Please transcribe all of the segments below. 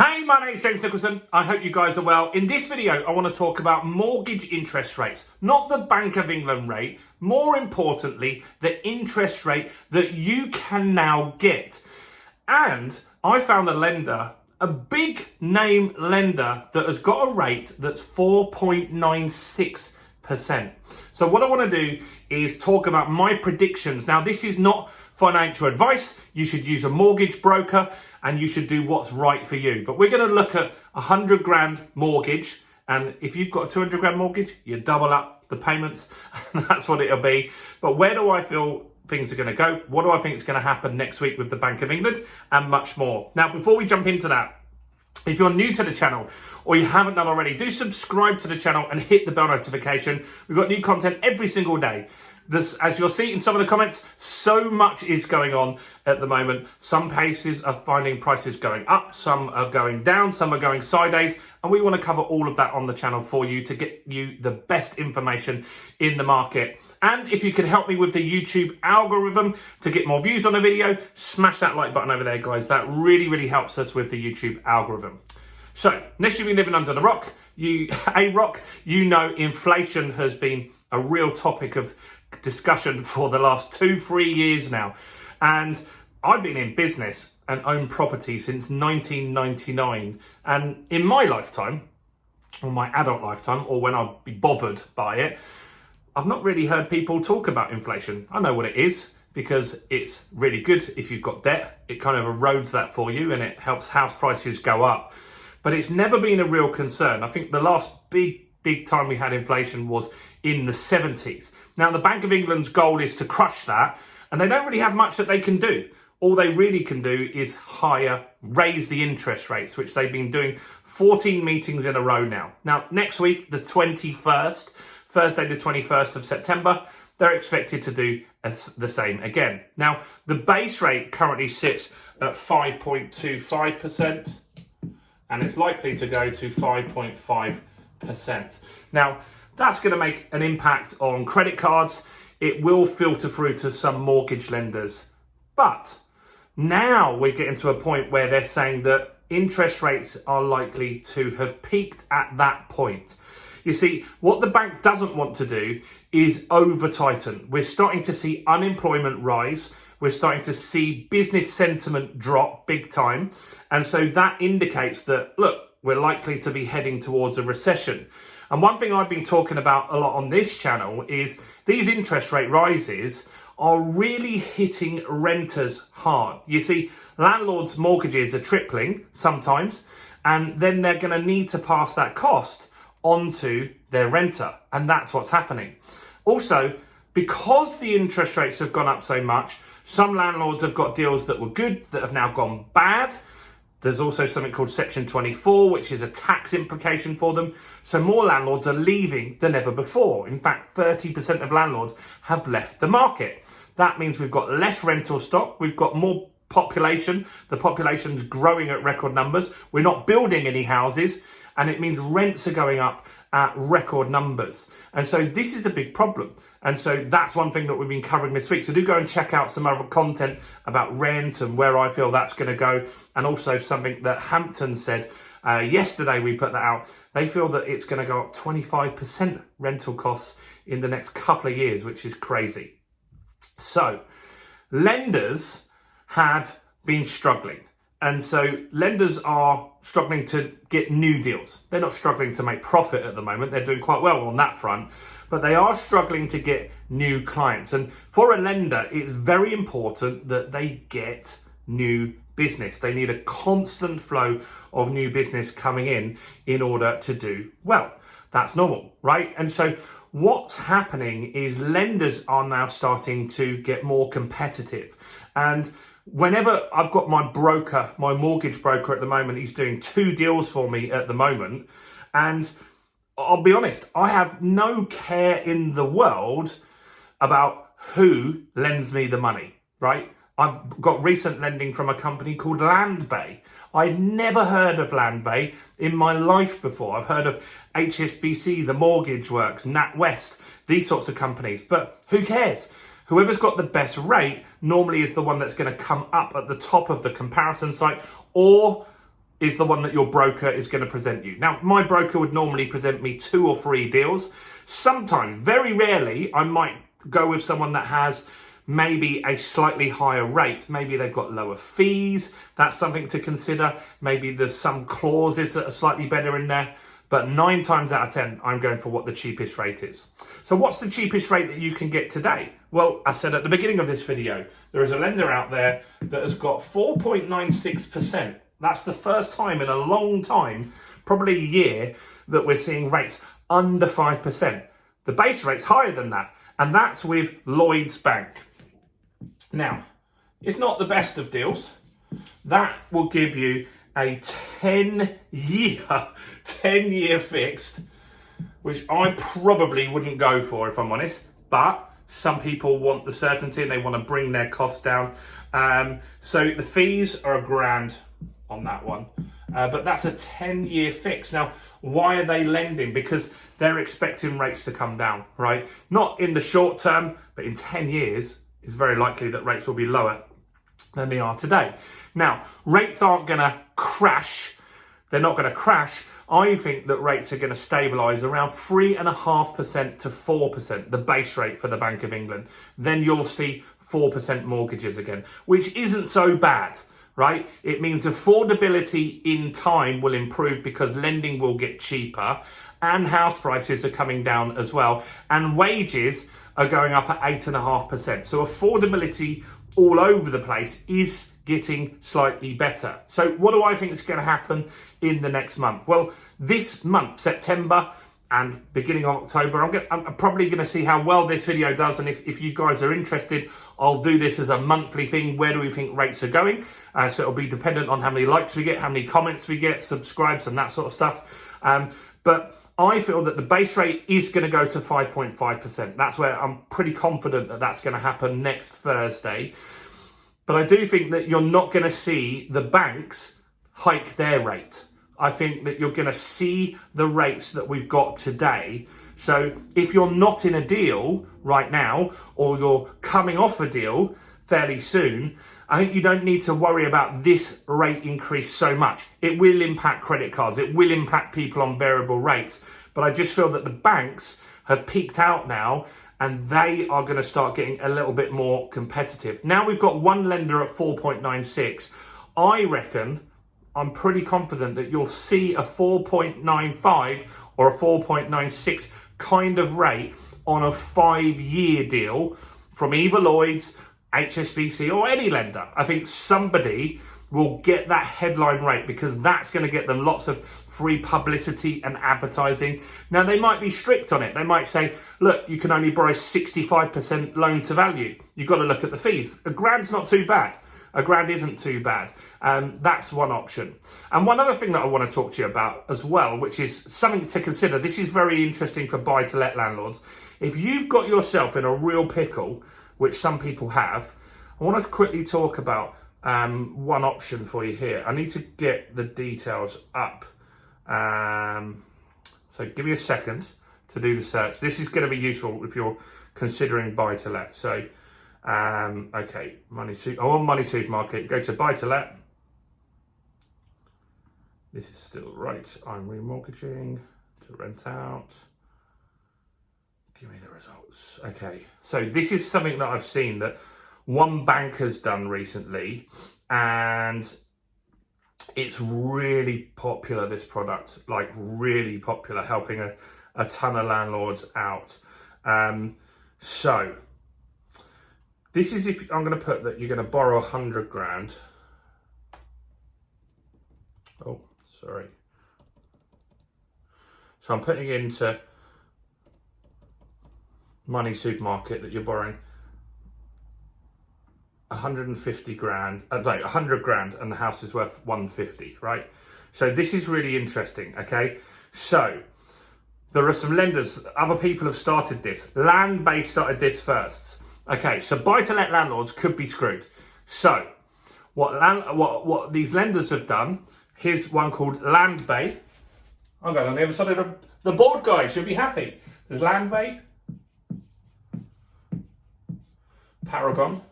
Hey, my name's James Nicholson. I hope you guys are well. In this video, I want to talk about mortgage interest rates, not the Bank of England rate, more importantly, the interest rate that you can now get. And I found a lender, a big name lender that has got a rate that's 4.96%. So what I want to do is talk about my predictions. Now, this is not financial advice. You should use a mortgage broker and you should do what's right for you. But we're going to look at a 100 grand mortgage. And if you've got a 200 grand mortgage, you double up the payments. That's what it'll be. But where do I feel things are going to go? What do I think is going to happen next week with the Bank of England and much more? Now, before we jump into that, if you're new to the channel or you haven't done already, do subscribe to the channel and hit the bell notification. We've got new content every single day. This, as you'll see in some of the comments, so much is going on at the moment. Some places are finding prices going up, some are going down, some are going sideways, and we want to cover all of that on the channel for you to get you the best information in the market. And if you could help me with the YouTube algorithm to get more views on a video, smash that like button over there, guys. That really, really helps us with the YouTube algorithm. So, unless you've been living under the rock, you know inflation has been a real topic of discussion for the last 2-3 years now. And I've been in business and owned property since 1999. And in my lifetime, or my adult lifetime, or when I'll be bothered by it, I've not really heard people talk about inflation. I know what it is because it's really good if you've got debt. It kind of erodes that for you and it helps house prices go up. But it's never been a real concern. I think the last big time we had inflation was in the 70s. Now, the Bank of England's goal is to crush that, and they don't really have much that they can do. All they really can do is raise the interest rates, which they've been doing 14 meetings in a row now. Now, next week, the 21st, Thursday, the 21st of September, they're expected to do the same again. Now, the base rate currently sits at 5.25%, and it's likely to go to 5.5%. Now, that's going to make an impact on credit cards. It will filter through to some mortgage lenders. But now we're getting to a point where they're saying that interest rates are likely to have peaked at that point. You see, what the bank doesn't want to do is over-tighten. We're starting to see unemployment rise. We're starting to see business sentiment drop big time. And so that indicates that, look, we're likely to be heading towards a recession. And one thing I've been talking about a lot on this channel is these interest rate rises are really hitting renters hard. You see, landlords' mortgages are tripling sometimes, and then they're going to need to pass that cost onto their renter. And that's what's happening. Also, because the interest rates have gone up so much, some landlords have got deals that were good that have now gone bad. There's also something called Section 24, which is a tax implication for them. So more landlords are leaving than ever before. In fact, 30% of landlords have left the market. That means we've got less rental stock. We've got more population. The population's growing at record numbers. We're not building any houses. And it means rents are going up at record numbers. And so this is a big problem. And so that's one thing that we've been covering this week. So do go and check out some other content about rent and where I feel that's going to go. And also something that Hampton said yesterday, we put that out. They feel that it's going to go up 25% rental costs in the next couple of years, which is crazy. So lenders have been struggling. And so lenders are struggling to get new deals. They're not struggling to make profit at the moment. They're doing quite well on that front, but they are struggling to get new clients. And for a lender, it's very important that they get new business. They need a constant flow of new business coming in order to do well. That's normal, right? And so what's happening is lenders are now starting to get more competitive. And whenever I've got my broker, my mortgage broker at the moment, he's doing 2 deals for me at the moment. And I'll be honest, I have no care in the world about who lends me the money, right? I've got recent lending from a company called Landbay. I'd never heard of Landbay in my life before. I've heard of HSBC, the Mortgage Works, NatWest, these sorts of companies, but who cares? Whoever's got the best rate normally is the one that's going to come up at the top of the comparison site, or is the one that your broker is going to present you. Now, my broker would normally present me 2 or 3 deals. Sometimes, very rarely, I might go with someone that has maybe a slightly higher rate. Maybe they've got lower fees. That's something to consider. Maybe there's some clauses that are slightly better in there. But 9 times out of 10, I'm going for what the cheapest rate is. So what's the cheapest rate that you can get today? Well, I said at the beginning of this video, there is a lender out there that has got 4.96%. That's the first time in a long time, probably a year, that we're seeing rates under 5%. The base rate's higher than that, and that's with Lloyds Bank. Now, it's not the best of deals. That will give you a 10-year fixed, which I probably wouldn't go for if I'm honest, but some people want the certainty and they want to bring their costs down. So the fees are £1,000 on that one, but that's a 10-year fix. Now, why are they lending? Because they're expecting rates to come down, right? Not in the short term, but in 10 years, it's very likely that rates will be lower than they are today. Now, rates aren't going to crash. They're not going to crash. I think that rates are going to stabilise around 3.5% to 4%, the base rate for the Bank of England. Then you'll see 4% mortgages again, which isn't so bad, right? It means affordability in time will improve because lending will get cheaper and house prices are coming down as well. And wages are going up at 8.5%. So affordability all over the place is getting slightly better. So what do I think is going to happen in the next month? Well, this month, September and beginning of October, I'm probably going to see how well this video does. And if you guys are interested, I'll do this as a monthly thing. Where do we think rates are going? So it'll be dependent on how many likes we get, how many comments we get, subscribes and that sort of stuff. But I feel that the base rate is going to go to 5.5%. That's where I'm pretty confident that that's going to happen next Thursday. But I do think that you're not going to see the banks hike their rate. I think that you're going to see the rates that we've got today. So if you're not in a deal right now, or you're coming off a deal fairly soon, I think you don't need to worry about this rate increase so much. It will impact credit cards. It will impact people on variable rates. But I just feel that the banks have peaked out now and they are going to start getting a little bit more competitive. Now we've got one lender at 4.96. I reckon, I'm pretty confident that you'll see a 4.95 or a 4.96 kind of rate on a 5-year deal from either Lloyds, HSBC or any lender. I think somebody will get that headline rate because that's going to get them lots of free publicity and advertising. Now, they might be strict on it. They might say, look, you can only borrow 65% loan to value. You've got to look at the fees. £1,000's not too bad. £1,000 isn't too bad. That's one option. And one other thing that I want to talk to you about as well, which is something to consider. This is very interesting for buy-to-let landlords. If you've got yourself in a real pickle, which some people have, I want to quickly talk about one option for you here. I need to get the details up. So give me a second to do the search. This is going to be useful if you're considering buy-to-let. So, okay, Money Supermarket, go to buy-to-let. This is still right. I'm remortgaging to rent out. Give me the results. Okay, so this is something that I've seen that one bank has done recently, and it's really popular, this product, like really popular, helping a ton of landlords out. So this is if I'm going to put that you're going to borrow 100 grand. Oh, sorry. So I'm putting into Money Supermarket that you're borrowing 150 grand, 100 grand, and the house is worth 150, right? So this is really interesting, okay? So there are some lenders, other people have started this. Land-based started this first. Okay, so buy-to-let landlords could be screwed. So what these lenders have done, here's one called Land Bay. I'm going on the other side of the board, guys, you'll be happy. There's Land Bay, Paragon,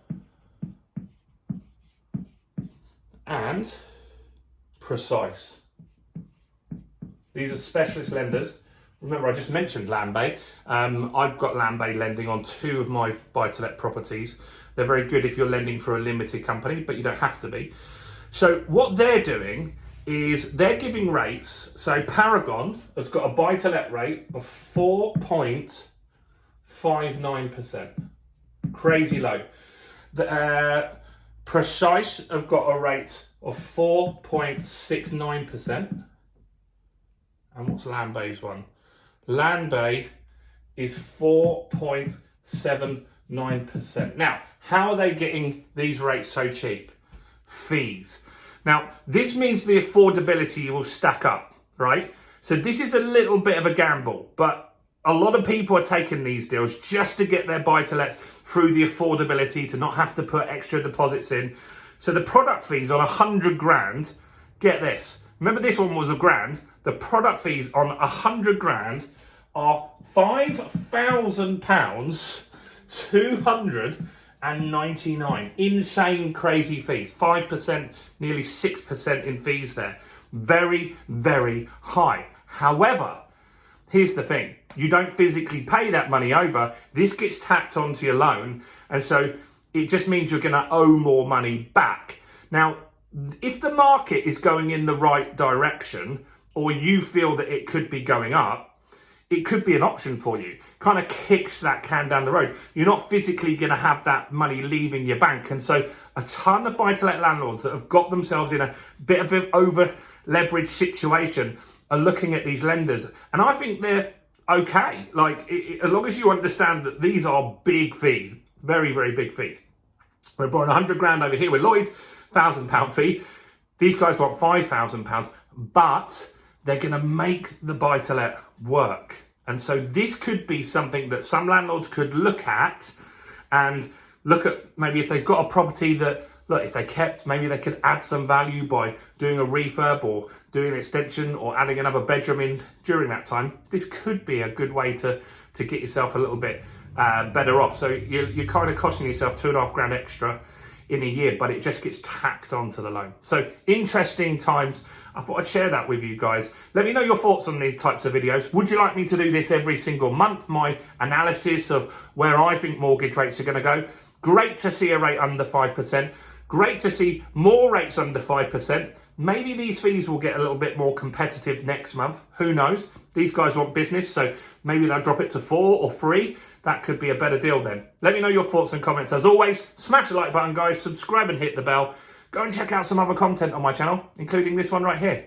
and Precise. These are specialist lenders. Remember, I just mentioned Land Bay. I've got Land Bay lending on 2 of my buy-to-let properties. They're very good if you're lending for a limited company, but you don't have to be. So what they're doing is they're giving rates. So Paragon has got a buy-to-let rate of 4.59%. Crazy low. The Precise have got a rate of 4.69%. And what's Land Bay's one? Land Bay is 4.79%. Now, how are they getting these rates so cheap? Fees. Now, this means the affordability will stack up, right? So this is a little bit of a gamble, but a lot of people are taking these deals just to get their buy-to-lets through the affordability, to not have to put extra deposits in. So the product fees on 100 grand, get this. Remember, this one was £1,000. The product fees on 100 grand are £5,000, 299. Insane, crazy fees. 5%, nearly 6% in fees there. Very, very high. However, here's the thing. You don't physically pay that money over. This gets tacked onto your loan. And so it just means you're going to owe more money back. Now, if the market is going in the right direction, or you feel that it could be going up, it could be an option for you. Kind of kicks that can down the road. You're not physically going to have that money leaving your bank. And so a ton of buy-to-let landlords that have got themselves in a bit of an over-leveraged situation are looking at these lenders. And I think they're okay. Like, as long as you understand that these are big fees, very, very big fees. We're borrowing 100 grand over here with Lloyd's, £1,000 fee. These guys want £5,000, but they're going to make the buy-to-let work. And so this could be something that some landlords could look at and look at, maybe if they've got a property that, look, if they kept, maybe they could add some value by doing a refurb or doing an extension or adding another bedroom in during that time. This could be a good way to get yourself a little bit better off. So you're kind of costing yourself £2.5 grand extra in a year, but it just gets tacked onto the loan. So interesting times. I thought I'd share that with you guys. Let me know your thoughts on these types of videos. Would you like me to do this every single month? My analysis of where I think mortgage rates are going to go. Great to see a rate under 5%. Great to see more rates under 5%. Maybe these fees will get a little bit more competitive next month. Who knows? These guys want business, so maybe they'll drop it to 4 or 3. That could be a better deal then. Let me know your thoughts and comments. As always, smash the like button, guys. Subscribe and hit the bell. Go and check out some other content on my channel, including this one right here.